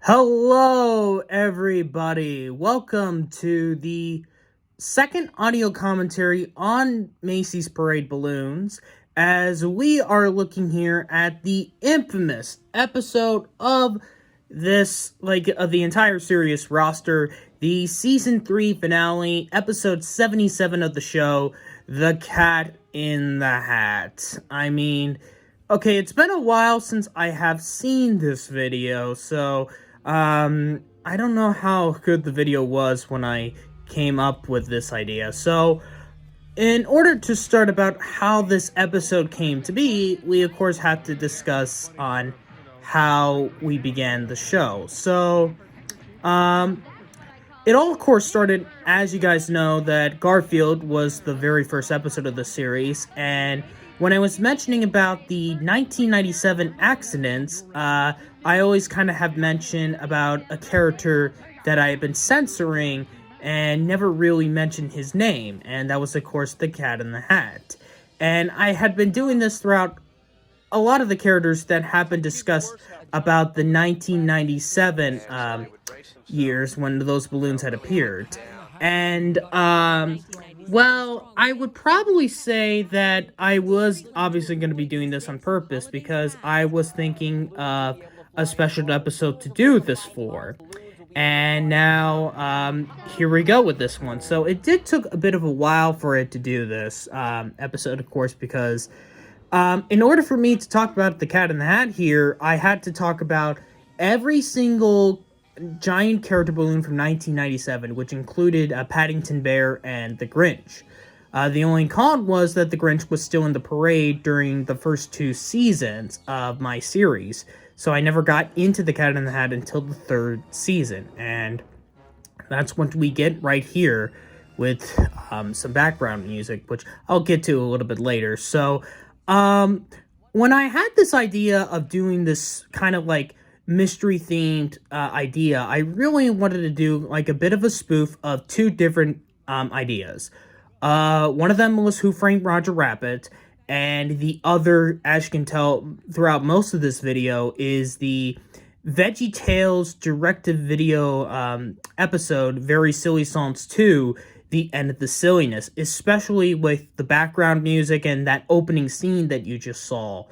Hello, everybody. Welcome to the second audio commentary on Macy's Parade Balloons, as we are looking here at the infamous episode of of the entire series roster, the season 3 finale, episode 77 of the show, The Cat in the Hat. Okay, it's been a while since I have seen this video, so I don't know how good the video was when I came up with this idea. So, in order to start about how this episode came to be, we of course have to discuss on how we began the show. Um, it all, of course, started, as you guys know, that Garfield was the very first episode of the series, and when I was mentioning about the 1997 accidents, I always kind of have mentioned about a character that I have been censoring and never really mentioned his name, and that was, of course, the Cat in the Hat. And I had been doing this throughout a lot of the characters that have been discussed about the 1997 years when those balloons had appeared. And, well, I would probably say that I was obviously going to be doing this on purpose because I was thinking of a special episode to do this for. And now, here we go with this one. So it did took a bit of a while for it to do this episode, of course, because in order for me to talk about the Cat in the Hat here, I had to talk about every single giant character balloon from 1997, which included Paddington Bear and the Grinch. The only con was that the Grinch was still in the parade during the first two seasons of my series, so I never got into the Cat in the Hat until the third season, and that's what we get right here with some background music, which I'll get to a little bit later. So, when I had this idea of doing this kind of like mystery themed idea, I really wanted to do like a bit of a spoof of two different ideas. One of them was Who Framed Roger Rabbit, and the other, as you can tell throughout most of this video, is the Veggie Tales direct-to-video episode, Very Silly Songs 2, The End of the Silliness, especially with the background music and that opening scene that you just saw.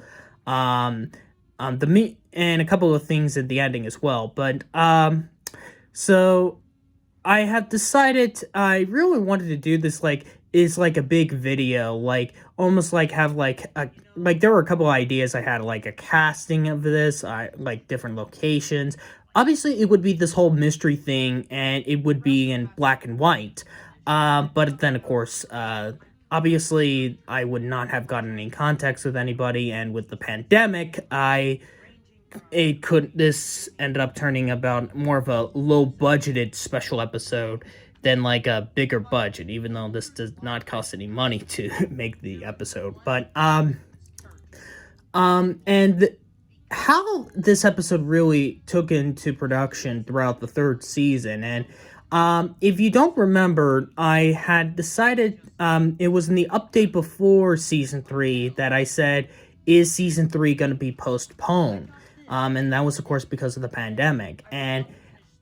And a couple of things at the ending as well. But, so I have decided I really wanted to do this, is like a big video, like almost like have like there were a couple of ideas I had, like a casting of this, like different locations. Obviously, it would be this whole mystery thing, and it would be in black and white. But then, of course, obviously, I would not have gotten any context with anybody, and with the pandemic, this ended up turning about more of a low budgeted special episode than like a bigger budget, even though this does not cost any money to make the episode. But how this episode really took into production throughout the third season, and if you don't remember, I had decided, it was in the update before season 3 that I said, is season 3 going to be postponed? And that was, of course, because of the pandemic. And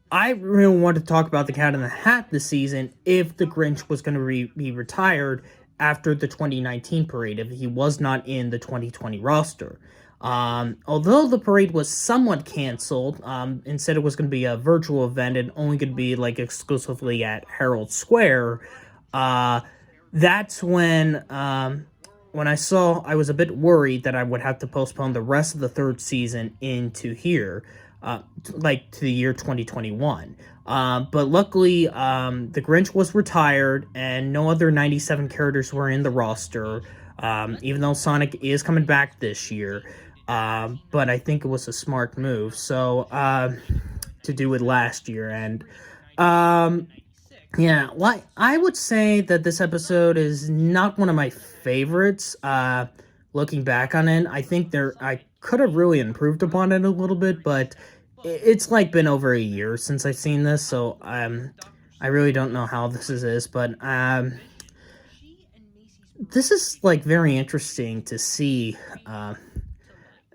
I really wanted to talk about the Cat in the Hat this season if the Grinch was going to be retired after the 2019 parade, if he was not in the 2020 roster. Although the parade was somewhat canceled, instead it was going to be a virtual event and only going to be like exclusively at Herald Square, that's when I saw, I was a bit worried that I would have to postpone the rest of the third season into here, to the year 2021. But luckily, the Grinch was retired and no other 97 characters were in the roster, even though Sonic is coming back this year. But I think it was a smart move, so, to do it last year, and, yeah, well, I would say that this episode is not one of my favorites, looking back on it. I think I could have really improved upon it a little bit, but it's, like, been over a year since I've seen this, so, I really don't know how this is, but, this is, like, very interesting to see,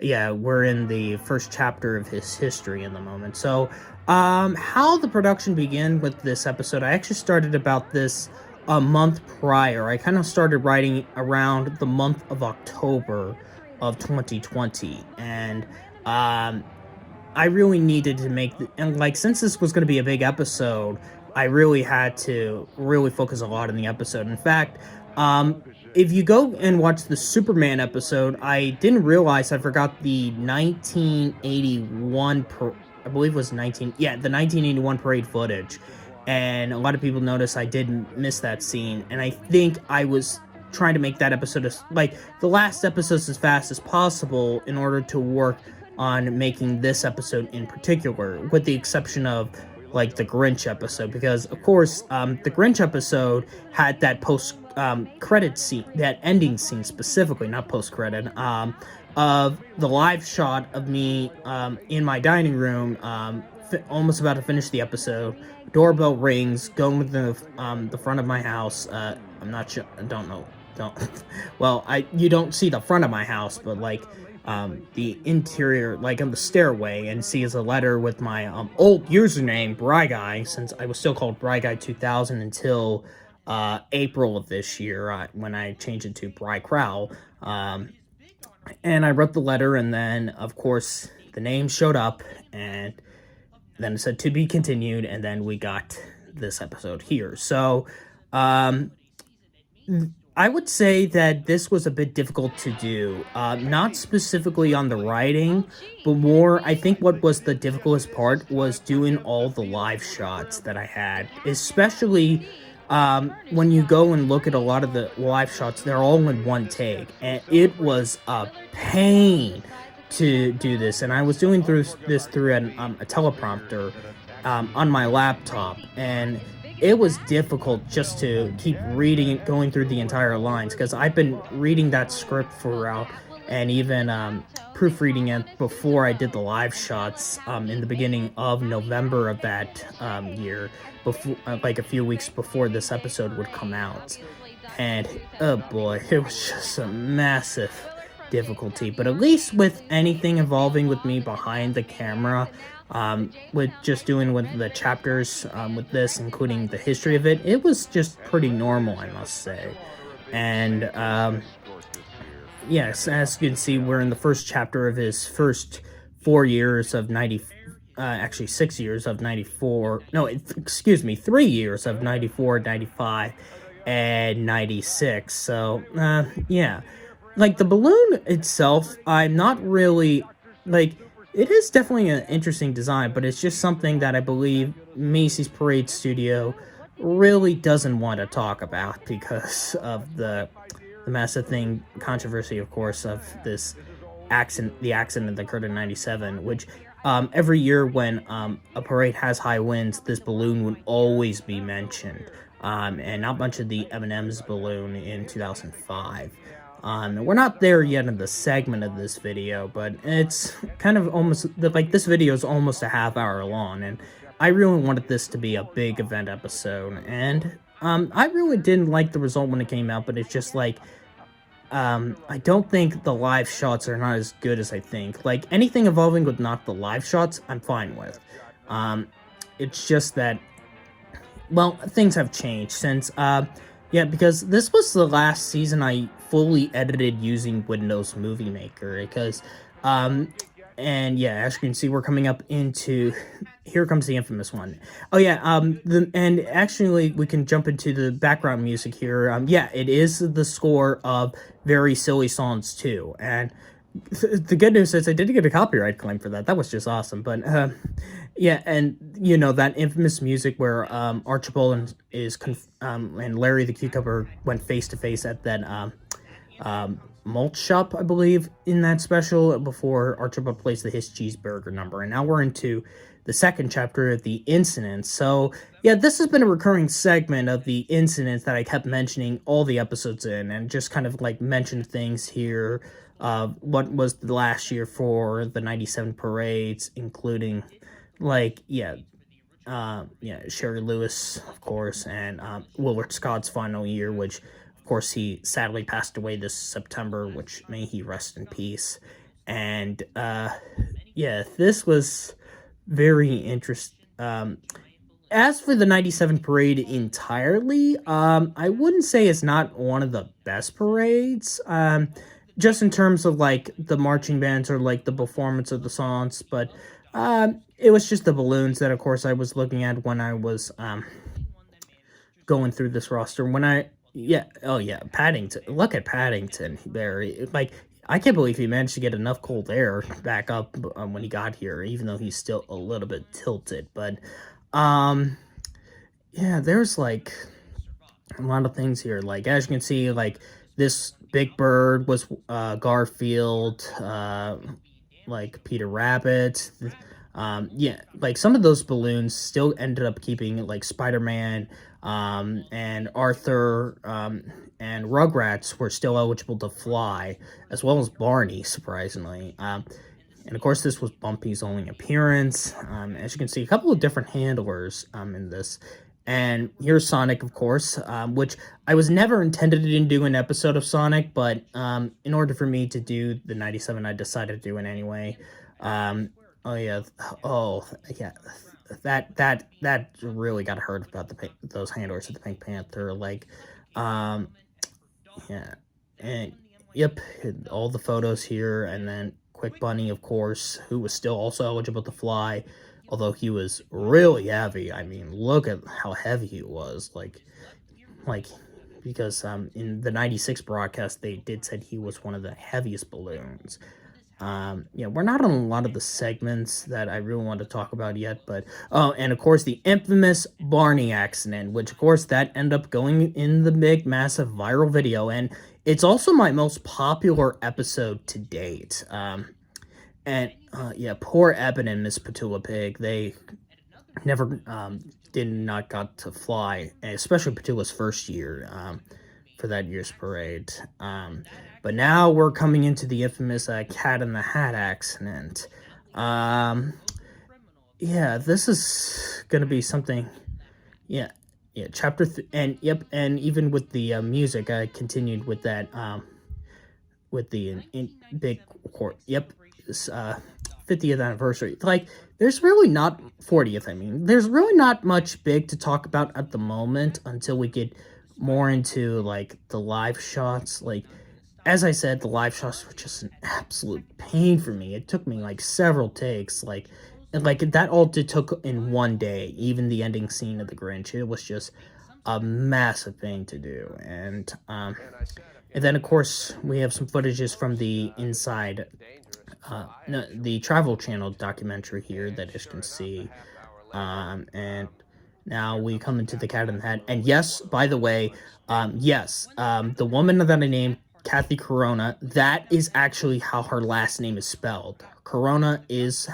yeah, we're in the first chapter of his history in the moment. So, how the production began with this episode, I actually started about this a month prior. I kind of started writing around the month of October of 2020, and um, I really needed to and like since this was going to be a big episode, I really had to really focus a lot on the episode. In fact, if you go and watch the Superman episode, I didn't realize I forgot the 1981 I believe it was 19 yeah, the 1981 parade footage. And a lot of people noticed I didn't miss that scene, and I think I was trying to make that episode like the last episodes as fast as possible in order to work on making this episode in particular, with the exception of like the Grinch episode, because of course the Grinch episode had that post credit scene, that ending scene specifically, not post credit, of the live shot of me in my dining room, almost about to finish the episode. Doorbell rings, going to the front of my house. I'm not sure. I don't know. Don't. Well, you don't see the front of my house, but like the interior, like on the stairway, and sees a letter with my old username, Bry Guy, since I was still called Bry Guy 2000 until April of this year, when I changed it to Bry Crow. And I wrote the letter, and then of course the name showed up, and then it said to be continued, and then we got this episode here. So I would say that this was a bit difficult to do, not specifically on the writing, but more, I think what was the difficult part was doing all the live shots that I had, especially when you go and look at a lot of the live shots, they're all in one take, and it was a pain to do this. And I was doing this through a teleprompter on my laptop, and it was difficult just to keep reading it, going through the entire lines, because I've been reading that script throughout, and even proofreading it before I did the live shots in the beginning of November of that year, before like a few weeks before this episode would come out. And oh boy, it was just a massive difficulty. But at least with anything involving with me behind the camera, with just doing with the chapters, with this, including the history of it, it was just pretty normal, I must say. And yes, as you can see, we're in the first chapter of his first 4 years of 90, actually 6 years of 94, no, excuse me, 3 years of 94, 95, and 96. So, yeah. Like, the balloon itself, I'm not really, like, it is definitely an interesting design, but it's just something that I believe Macy's Parade Studio really doesn't want to talk about because of the massive controversy, of course, of the accident that occurred in 97, which every year when a parade has high winds, this balloon would always be mentioned, and not much of the M&M's balloon in 2005. We're not there yet in the segment of this video, but it's kind of almost, like, this video is almost a half hour long, and I really wanted this to be a big event episode, and I really didn't like the result when it came out, but it's just like, I don't think the live shots are not as good as I think. Like, anything involving with not the live shots, I'm fine with. It's just that, well, things have changed since, yeah, because this was the last season I fully edited using Windows Movie Maker, because, and yeah, as you can see, we're coming up into, here comes the infamous one. Oh yeah, and actually, we can jump into the background music here. Yeah, it is the score of Very Silly Songs 2, and the good news is I didn't get a copyright claim for that. That was just awesome. But yeah, and you know that infamous music where Archibald and Larry the Cucumber went face to face at that malt shop, I believe, in that special, before Archibald plays the His Cheeseburger number. And now we're into the second chapter of the incidents. So yeah, this has been a recurring segment of the incidents that I kept mentioning all the episodes in, and just kind of like mentioned things here. What was the last year for the 97 parades, including, like, yeah, Sherry Lewis, of course, and Willard Scott's final year, which, of course, he sadly passed away this September, which may he rest in peace. And yeah, this was very interesting. As for the 97 parade entirely, I wouldn't say it's not one of the best parades. Just in terms of like the marching bands or like the performance of the songs, but it was just the balloons that, of course, I was looking at when I was going through this roster. When I yeah, oh yeah, Paddington. Look at Paddington there. Like, I can't believe he managed to get enough cold air back up when he got here, even though he's still a little bit tilted. But um, yeah, there's like a lot of things here. Like, as you can see, like this Big Bird was Garfield, like Peter Rabbit. Yeah, like some of those balloons still ended up keeping like Spider-Man, and Arthur, and Rugrats were still eligible to fly, as well as Barney, surprisingly. And of course, this was Bumpy's only appearance. As you can see, a couple of different handlers in this. And here's Sonic, of course, which I was never intended to do an episode of Sonic, but in order for me to do the 97, I decided to do it anyway. Oh yeah, oh yeah, that really got hurt about those handlers of the Pink Panther. Like, um, yeah, and yep, all the photos here, and then Quick Bunny, of course, who was still also eligible to fly, although he was really heavy. I mean, look at how heavy he was. Like because in the 96 broadcast they did said he was one of the heaviest balloons. Yeah, we're not on a lot of the segments that I really want to talk about yet, but oh, and of course the infamous Barney accident, which of course that ended up going in the big massive viral video, and it's also my most popular episode to date. And yeah, poor Eben and Miss Petula Pig, they never did not got to fly, especially Petula's first year for that year's parade. But now we're coming into the infamous Cat in the Hat accident. Yeah, this is gonna be something. Yeah, yeah. And yep, and even with the music, I continued with that. With the big court. Yep, this 50th anniversary. Like, there's really not 40th. I mean, there's really not much big to talk about at the moment until we get more into like the live shots. Like, as I said, the live shots were just an absolute pain for me. It took me like several takes. Like, and like that all it took in one day. Even the ending scene of the Grinch, it was just a massive thing to do. And then, of course, we have some footages from the inside, no, the Travel Channel documentary here that you can see. And now we come into the Cat in the Hat. And yes, by the way, yes, the woman that I named, Kathy Corona, that is actually how her last name is spelled. Corona is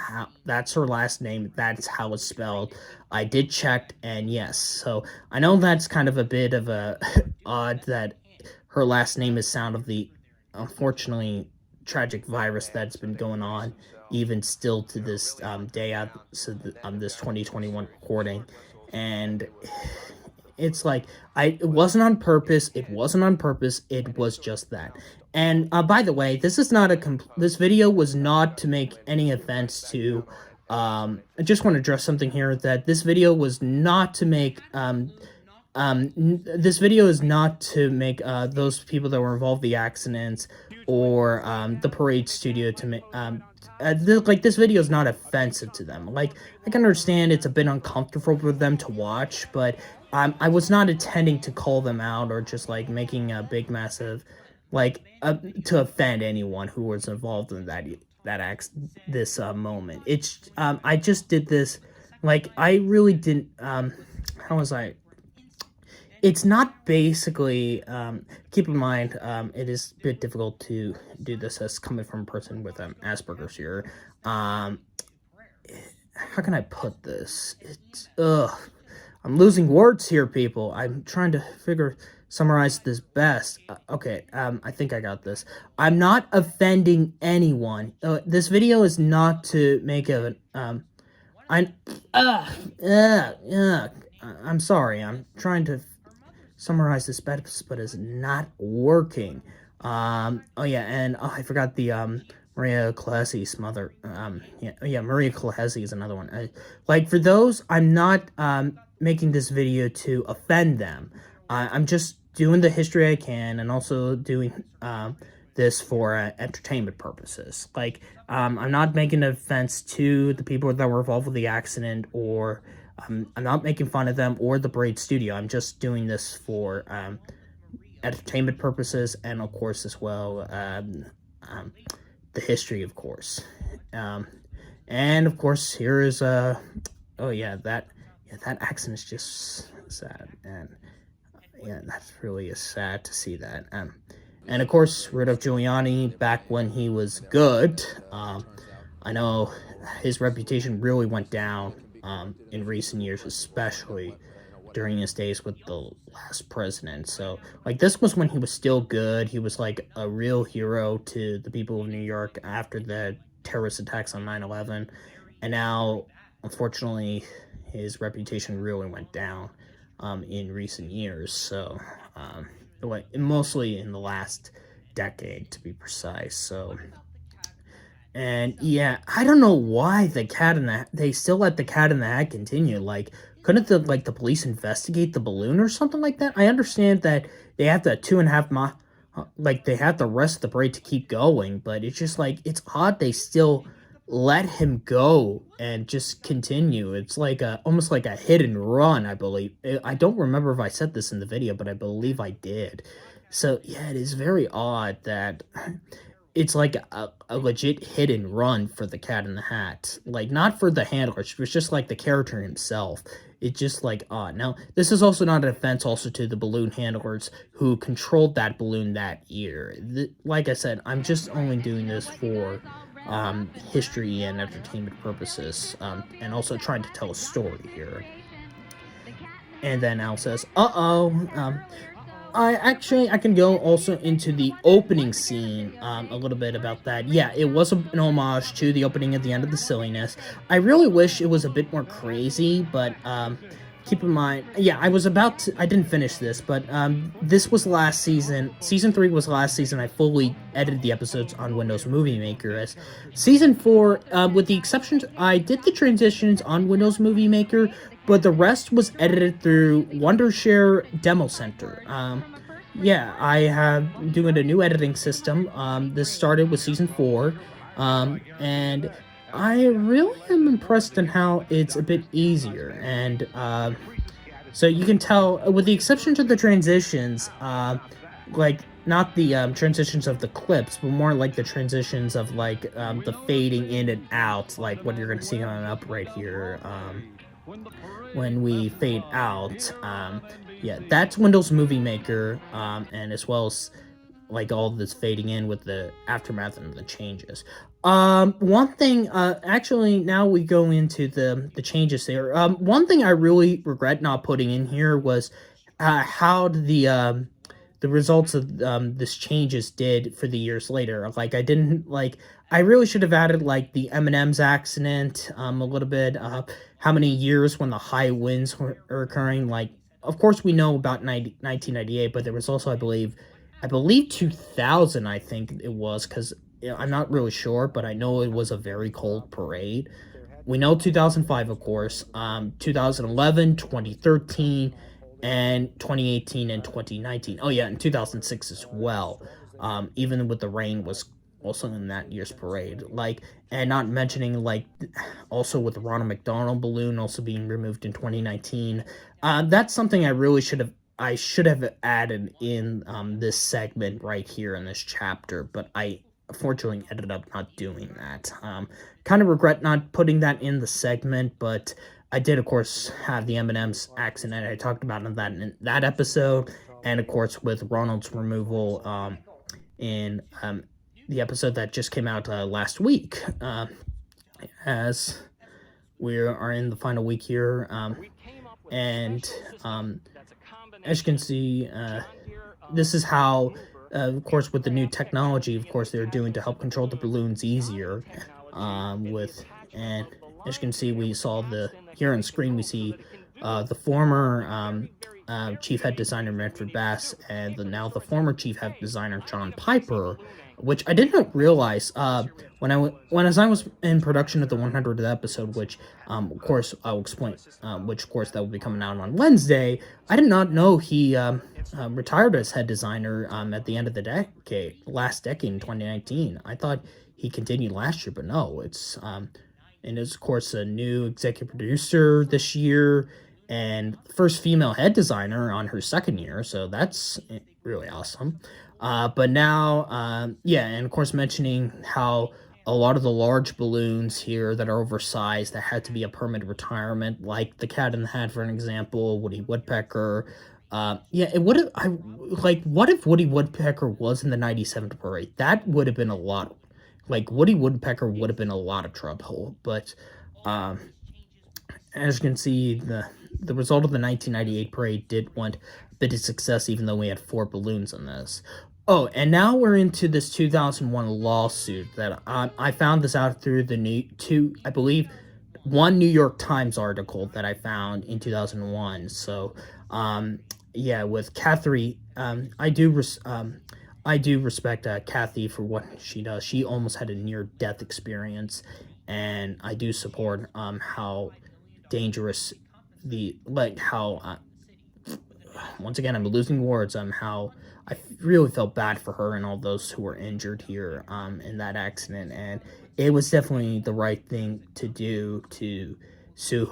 that's her last name. That's how it's spelled. I did check, and yes. So I know that's kind of a bit of a odd that her last name is sound of the unfortunately tragic virus that's been going on even still to this day out, so this 2021 recording. And it's like, it wasn't on purpose. It wasn't on purpose. It was just that. And by the way, this is not this video was not to make any offense to. I just want to address something here, that this video was not to make. This video is not to make those people that were involved in the accidents or the parade studio to make. Like, this video is not offensive to them. Like, I can understand it's a bit uncomfortable for them to watch, but I was not intending to call them out or just like making a big massive, like, to offend anyone who was involved in this moment. It's I just did this, like, I really didn't. How was I? It's not basically, keep in mind, it is a bit difficult to do this as coming from a person with Asperger's here. How can I put this? I'm losing words here, people. I'm trying to summarize this best. Okay, I think I got this. I'm not offending anyone. This video is not to make I'm sorry. I'm trying to summarize this best, but it's not working. Oh yeah, and I forgot the Maria Calesi's mother. Yeah, Maria Calesi is another one. Like for those, I'm not making this video to offend them. I'm just doing the history I can, and also doing this for entertainment purposes. Like I'm not making an offense to the people that were involved with the accident, or I'm not making fun of them or the Braid Studio. I'm just doing this for entertainment purposes, and of course as well the history, of course. And of course here is oh yeah, that accident is just sad, and yeah, that's really sad to see that. And of course Rudolph Giuliani, back when he was good, I know his reputation really went down in recent years, especially during his days with the last president. So, like, this was when he was still good. He was like a real hero to the people of New York after the terrorist attacks on 9/11. And now, unfortunately, his reputation really went down in recent years. So, mostly in the last decade, to be precise. So, and yeah, I don't know why they still let the cat in the hat continue. Like, couldn't the police investigate the balloon or something like that? I understand that they have the 2.5 mile, like they have the rest of the parade to keep going, but it's just like it's odd they still let him go and just continue. It's like almost like a hit and run, I believe. I don't remember if I said this in the video, but I believe I did. So yeah, it is very odd that it's like a legit hit and run for the Cat in the Hat. Like, not for the handlers, it was just like the character himself. It's just like odd. Now, this is also not an offense also to the balloon handlers who controlled that balloon that year. Like I said, I'm just only doing this for history and entertainment purposes, and also trying to tell a story here. And then Al says, I can go also into the opening scene a little bit about that. Yeah, it was an homage to the opening at the end of the silliness. I really wish it was a bit more crazy, but keep in mind, yeah, I didn't finish this, but this was last season. Season 3 was last season. I fully edited the episodes on Windows Movie Maker. As Season 4, with the exceptions, I did the transitions on Windows Movie Maker, but the rest was edited through Wondershare Demo Center. Yeah, I have doing a new editing system. This started with Season 4, and I really am impressed in how it's a bit easier. And so you can tell, with the exception to the transitions, like not the transitions of the clips, but more like the transitions of like the fading in and out, like what you're going to see on up right here. When we fade out, yeah, that's Windows Movie Maker, and as well as like all this fading in with the aftermath and the changes. One thing, actually, now we go into the changes there. One thing I really regret not putting in here was how the results of this changes did for the years later. Like, I really should have added like the M&M's accident, a little bit, how many years when the high winds were occurring. Like, of course we know about 1998, but there was also, I believe 2000, I think it was, because I'm not really sure, but I know it was a very cold parade. We know 2005, of course, 2011, 2013, and 2018 and 2019. Oh yeah, and 2006 as well. Even with the rain was also in that year's parade. Like, and not mentioning like also with the Ronald McDonald balloon also being removed in 2019. That's something I should have added in this segment right here in this chapter, but I unfortunately ended up not doing that. Kind of regret not putting that in the segment, but I did, of course, have the M&M's accident. I talked about in that episode, and of course with Ronald's removal in the episode that just came out last week, as we are in the final week here, and as you can see, this is how, of course, with the new technology, of course, they're doing to help control the balloons easier, and as you can see, we saw here on screen, we see the former chief head designer Manfred Bass and now the former chief head designer John Piper, which I did not realize when as I was in production of the 100th episode, which of course I'll explain, which of course that will be coming out on Wednesday. I did not know he retired as head designer at the end of the last decade in 2019. I thought he continued last year, but no, and is of course a new executive producer this year and first female head designer on her second year, so that's really awesome. But now, yeah, and of course mentioning how a lot of the large balloons here that are oversized that had to be a permanent retirement, like the Cat in the Hat, for an example, Woody Woodpecker. Yeah, it would have. I like. What if Woody Woodpecker was in the '97 parade? That would have been a lot. Like Woody Woodpecker would have been a lot of trouble. But um, as you can see, the result of the 1998 parade did want a bit of success, even though we had 4 balloons on this. Oh, and now we're into this 2001 lawsuit that I found this out through I believe, one New York Times article that I found in 2001. So, yeah, with Kathy, I do respect Kathy for what she does. She almost had a near-death experience, and I do support how dangerous how once again I'm losing words how I really felt bad for her and all those who were injured here in that accident, and it was definitely the right thing to do to sue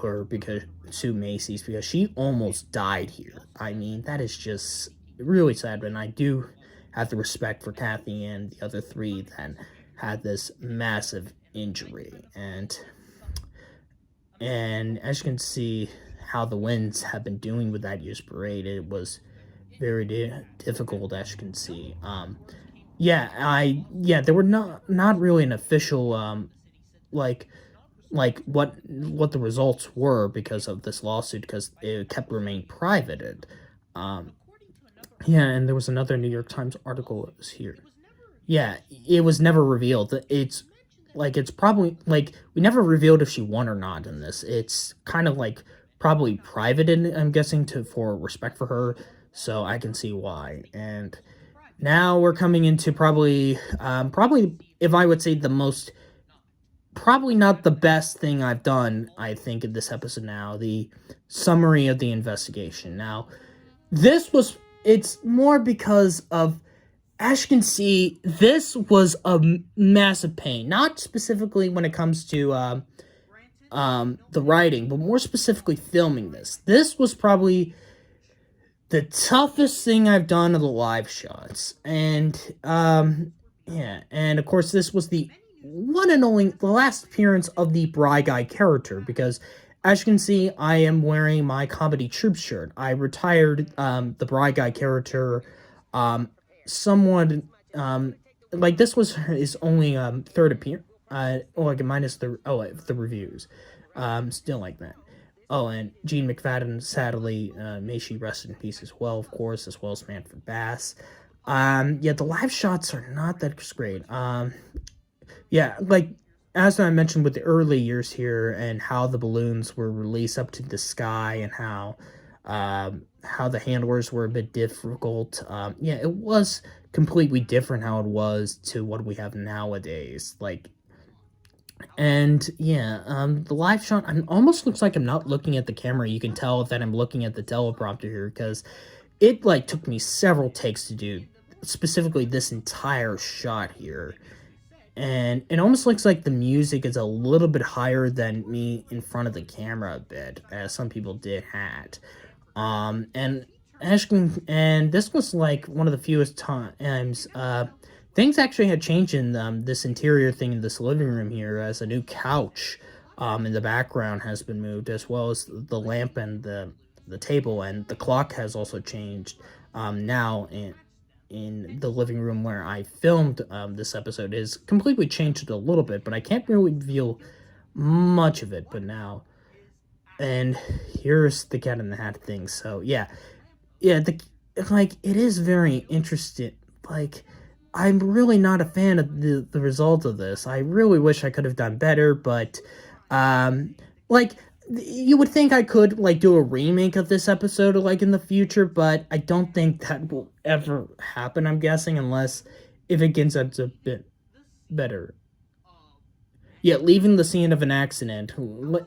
Macy's because she almost died here. I mean, that is just really sad, and I do have the respect for Kathy and the other 3 that had this massive injury. And as you can see how the winds have been doing with that year's parade, it was very difficult, as you can see. Yeah, there were not really an official like what the results were because of this lawsuit, because it kept remaining private. And yeah, and there was another New York Times article that was here. Yeah, it was never revealed. It's probably like we never revealed if she won or not in this. It's kind of like probably private, and I'm guessing for respect for her, so I can see why. And now we're coming into probably if I would say the most, probably not the best thing I've done, I think, in this episode now, the summary of the investigation. Now, it's more because of, as you can see, this was a massive pain. Not specifically when it comes to the writing, but more specifically filming this. This was probably the toughest thing I've done of the live shots. And, yeah, and of course this was the last appearance of the Bry Guy character, because as you can see, I am wearing my Comedy Troop shirt. I retired the Bry Guy character somewhat, like this was his only 3rd appearance, like minus the reviews, still like that. Oh, and Gene McFadden, sadly, may she rest in peace as well, of course, as well as Manfred Bass. Yeah, the live shots are not that great. Yeah, like, as I mentioned with the early years here, and how the balloons were released up to the sky, and how the handlers were a bit difficult. Yeah, it was completely different how it was to what we have nowadays. And yeah, the live shot, almost looks like I'm not looking at the camera. You can tell that I'm looking at the teleprompter here, because it took me several takes to do specifically this entire shot here. And it almost looks like the music is a little bit higher than me in front of the camera a bit, as some people did had. And and this was like one of the fewest times, things actually had changed in this interior thing in this living room here, as a new couch in the background has been moved, as well as the lamp and the table, and the clock has also changed now in the living room where I filmed this episode is completely changed a little bit, but I can't really reveal much of it. But now, and here's the Cat in the Hat thing. So yeah, it is very interesting. I'm really not a fan of the result of this. I really wish I could have done better, but like you would think I could like do a remake of this episode like in the future, but I don't think that will ever happen. I'm guessing unless if it gets up a bit better. Yeah, leaving the scene of an accident.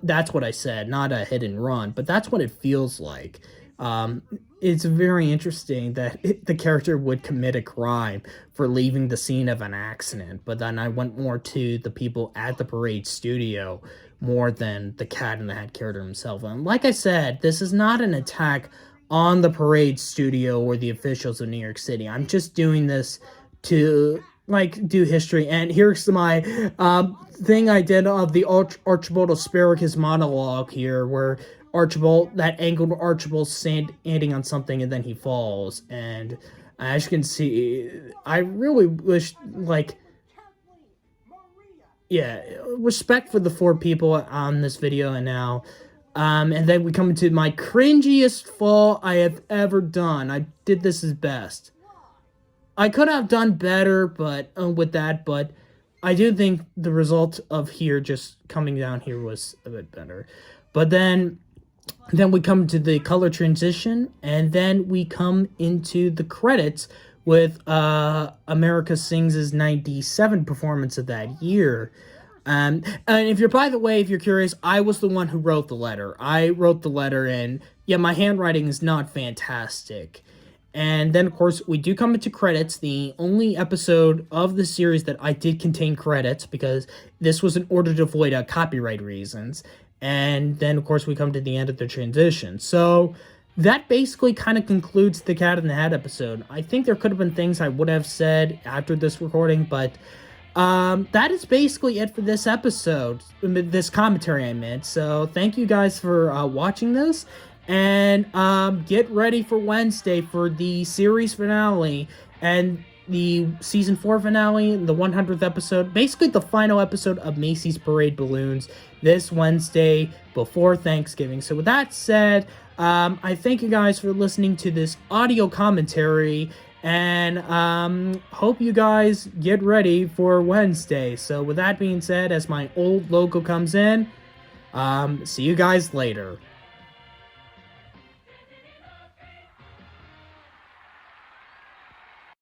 That's what I said, not a hit and run, but that's what it feels like. Um, it's very interesting that the character would commit a crime for leaving the scene of an accident, but then I went more to the people at the parade studio more than the Cat in the Hat character himself. And like I said, this is not an attack on the parade studio or the officials of New York City. I'm just doing this to like do history. And here's my thing I did of the Archibald Asparagus monologue here, where Archibald, that angled Archibald standing on something and then he falls. And as you can see, I really wish, like, yeah, respect for the 4 people on this video. And now and then we come to my cringiest fall I have ever done. I did this as best. I could have done better, but with that, but I do think the result of here just coming down here was a bit better. But then we come to the color transition, and then we come into the credits with America Sings' 97 performance of that year. And if you're, by the way, if you're curious, I was the one who wrote the letter. I wrote the letter, and yeah, my handwriting is not fantastic. And then, of course, we do come into credits, the only episode of the series that I did contain credits, because this was in order to avoid copyright reasons. And then, of course, we come to the end of the transition. So that basically kind of concludes the Cat in the Hat episode. I think there could have been things I would have said after this recording, but that is basically it for this episode, this commentary I made. So thank you guys for watching this. And get ready for Wednesday for the series finale and the season 4 finale, the 100th episode, basically the final episode of Macy's Parade Balloons this Wednesday before Thanksgiving. So with that said, I thank you guys for listening to this audio commentary, and hope you guys get ready for Wednesday. So with that being said, as my old logo comes in, see you guys later.